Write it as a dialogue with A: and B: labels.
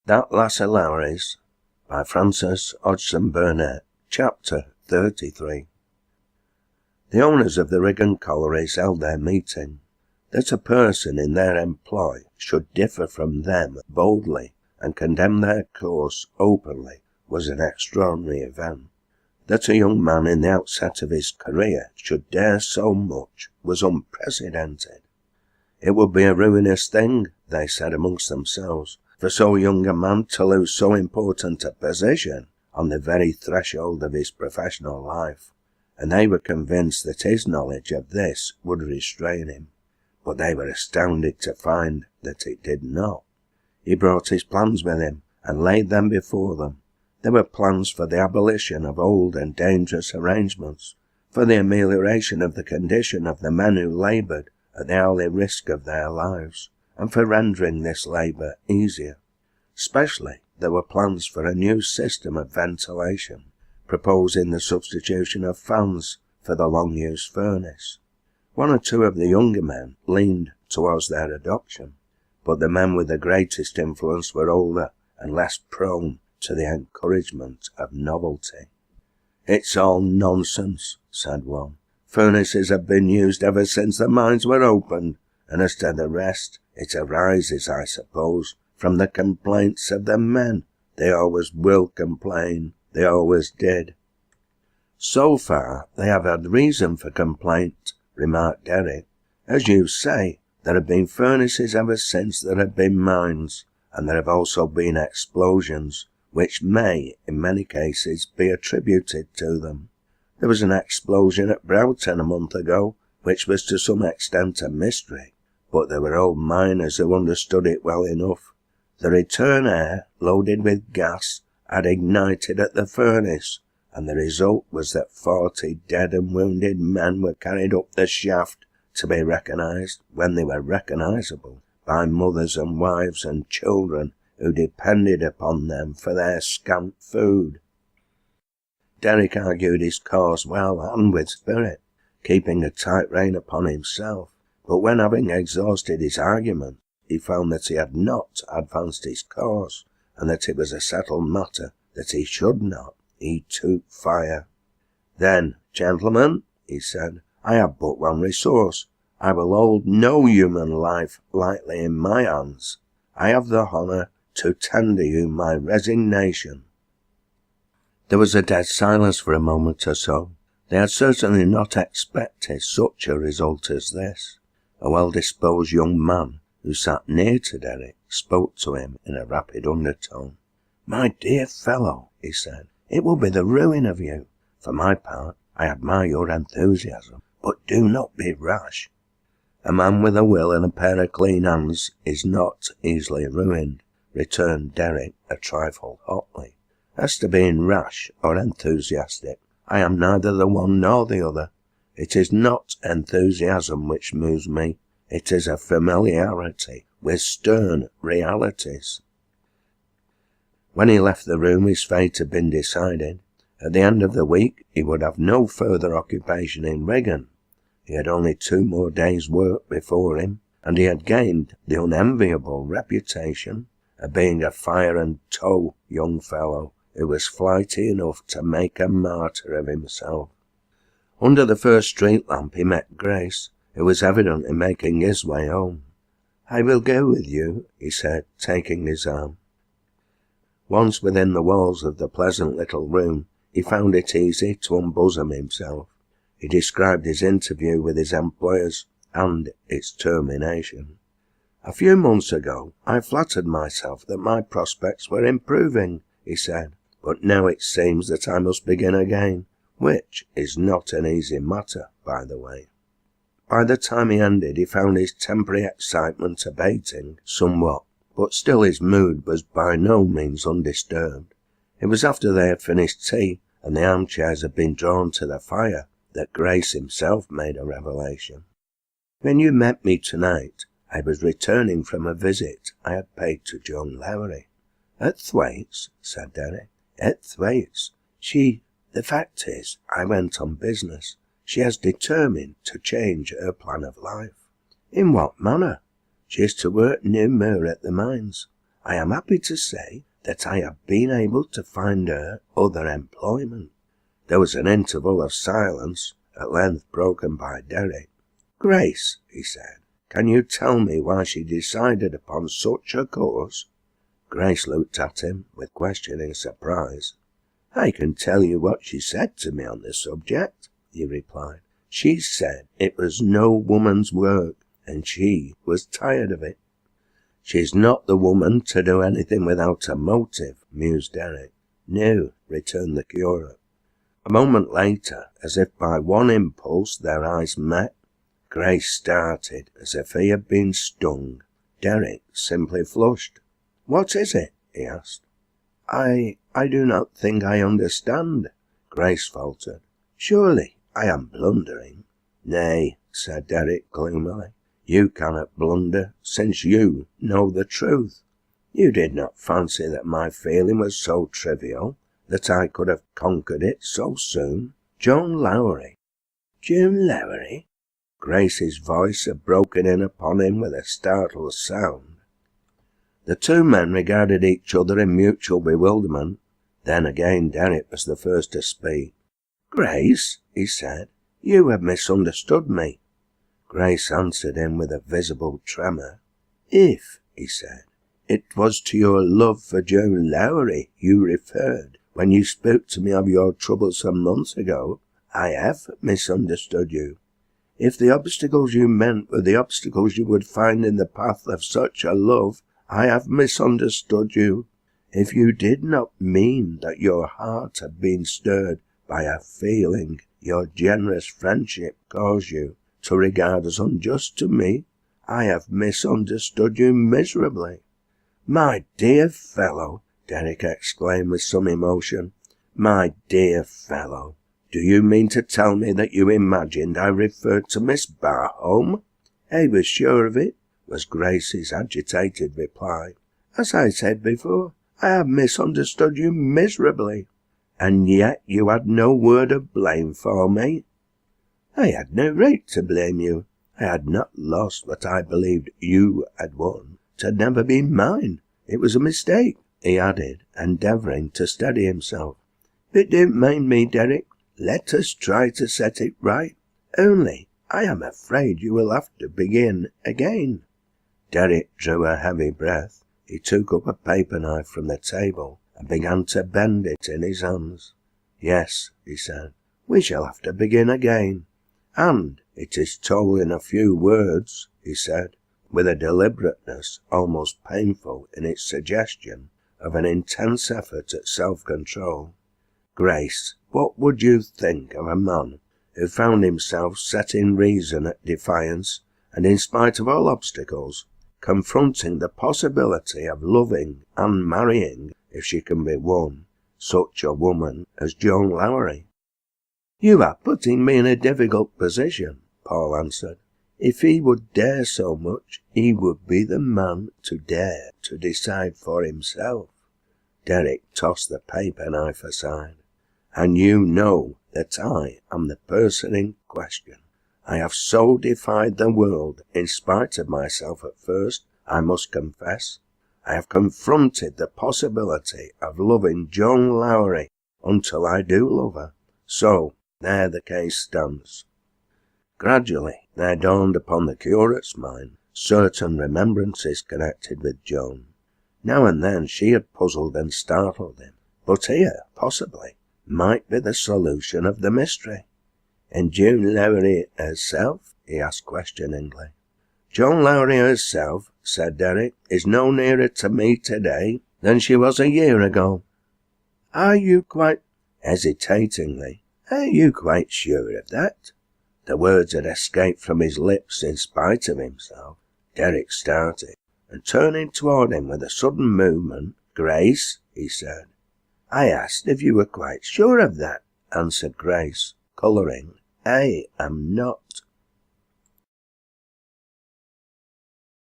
A: That Lass of LOWRIE'S by Francis Hodgson Burnett. Chapter 33. The owners of the Wigan collieries held their meeting. That a person in their employ should differ from them boldly and condemn their course openly was an extraordinary event. That a young man in the outset of his career should dare so much was unprecedented. It would be a ruinous thing, they said amongst themselves, for so young a man to lose so important a position on the very threshold of his professional life, and they were convinced that his knowledge of this would restrain him, but they were astounded to find that it did not. He brought his plans with him and laid them before them. They were plans for the abolition of old and dangerous arrangements, for the amelioration of the condition of the men who laboured at the hourly risk of their lives, and for rendering this labour easier. Especially, there were plans for a new system of ventilation, proposing the substitution of fans for the long-used furnace. One or two of the younger men leaned towards their adoption, but the men with the greatest influence were older and less prone to the encouragement of novelty. "It's all nonsense," said one. "Furnaces have been used ever since the mines were opened, and as to the rest, it arises, I suppose, from the complaints of the men. They always will complain. They always did." "So far, they have had reason for complaint," remarked Derek. "As you say, there have been furnaces ever since there have been mines, and there have also been explosions, which may, in many cases, be attributed to them. There was an explosion at Broughton a month ago, which was to some extent a mystery, but there were old miners who understood it well enough. The return air, loaded with gas, had ignited at the furnace, and the result was that 40 dead and wounded men were carried up the shaft to be recognised, when they were recognisable, by mothers and wives and children who depended upon them for their scant food." Derek argued his cause well and with spirit, keeping a tight rein upon himself, but when, having exhausted his argument, he found that he had not advanced his cause, and that it was a settled matter that he should not, he took fire. "Then, gentlemen," he said, "I have but one resource. I will hold no human life lightly in my hands. I have the honour to tender you my resignation." There was a dead silence for a moment or so. They had certainly not expected such a result as this. A well-disposed young man who sat near to Derek spoke to him in a rapid undertone. "My dear fellow," he said, "it will be the ruin of you. For my part, I admire your enthusiasm, but do not be rash." "A man with a will and a pair of clean hands is not easily ruined," returned Derek a trifle hotly. "As to being rash or enthusiastic, I am neither the one nor the other. It is not enthusiasm which moves me. It is a familiarity with stern realities." When he left the room, his fate had been decided. At the end of the week, he would have no further occupation in Wigan. He had only 2 more days' work before him, and he had gained the unenviable reputation of being a fire and tow young fellow who was flighty enough to make a martyr of himself. Under the first street lamp he met Grace, who was evidently making his way home. "I will go with you," he said, taking his arm. Once within the walls of the pleasant little room, he found it easy to unbosom himself. He described his interview with his employers and its termination. "A few months ago, I flattered myself that my prospects were improving," he said, "but now it seems that I must begin again, which is not an easy matter, by the way." By the time he ended, he found his temporary excitement abating somewhat, but still his mood was by no means undisturbed. It was after they had finished tea and the armchairs had been drawn to the fire that Grace himself made a revelation. "When you met me tonight, I was returning from a visit I had paid to Joan Lowrie." "At Thwaites?" said Derek. "At Thwaites. The fact is, I went on business. She has determined to change her plan of life." "In what manner?" "She is to work near Mir at the mines. I am happy to say that I have been able to find her other employment." There was an interval of silence, at length broken by Derek. "Grace," he said, "can you tell me why she decided upon such a course?" Grace looked at him with questioning surprise. "I can tell you what she said to me on the subject," he replied. "She said it was no woman's work, and she was tired of it." "She's not the woman to do anything without a motive," mused Derek. "No," returned the curate. A moment later, as if by one impulse, their eyes met. Grace started as if he had been stung. Derek simply flushed. "What is it?" he asked. I do not think I understand," Grace faltered. "Surely I am blundering." "Nay," said Derek gloomily, "you cannot blunder, since you know the truth. You did not fancy that my feeling was so trivial, that I could have conquered it so soon. Joan Lowrie." "Joan Lowrie?" Grace's voice had broken in upon him with a startled sound. The two men regarded each other in mutual bewilderment. Then again Derek was the first to speak. "Grace," he said, "you have misunderstood me." Grace answered him with a visible tremor. "If," he said, "it was to your love for Joan Lowrie you referred when you spoke to me of your troubles some months ago, I have misunderstood you. If the obstacles you meant were the obstacles you would find in the path of such a love, I have misunderstood you. If you did not mean that your heart had been stirred by a feeling your generous friendship caused you to regard as unjust to me, I have misunderstood you miserably." "My dear fellow," Derek exclaimed with some emotion, "my dear fellow, do you mean to tell me that you imagined I referred to Miss Barhome?" "I was sure of it," was Grace's agitated reply. "As I said before, I have misunderstood you miserably." "And yet you had no word of blame for me?" "I had no right to blame you. I had not lost what I believed you had won. It had never been mine. It was a mistake," he added, endeavouring to steady himself. "But don't mind me, Derek. Let us try to set it right. Only, I am afraid you will have to begin again." Derek drew a heavy breath. He took up a paper knife from the table and began to bend it in his hands. "Yes," he said, "we shall have to begin again. And it is told in a few words," he said, with a deliberateness almost painful in its suggestion of an intense effort at self-control. "Grace, what would you think of a man who found himself setting reason at defiance, and in spite of all obstacles, confronting the possibility of loving and marrying, if she can be won, such a woman as Joan Lowrie?" "You are putting me in a difficult position," Paul answered. "If he would dare so much, he would be the man to dare to decide for himself." Derek tossed the paper knife aside. "And you know that I am the person in question. I have so defied the world, in spite of myself at first, I must confess. I have confronted the possibility of loving Joan Lowrie until I do love her. So, there the case stands." Gradually there dawned upon the curate's mind certain remembrances connected with Joan. Now and then she had puzzled and startled him, but here, possibly, might be the solution of the mystery. "And Joan Lowrie herself?" he asked questioningly. "Joan Lowrie herself," said Derek, "is no nearer to me today than she was a year ago." "Are you quite—" hesitatingly, "are you quite sure of that?" The words had escaped from his lips in spite of himself. Derek started, and turning toward him with a sudden movement, "Grace," he said. "I asked if you were quite sure of that," answered Grace, colouring. "I am not,"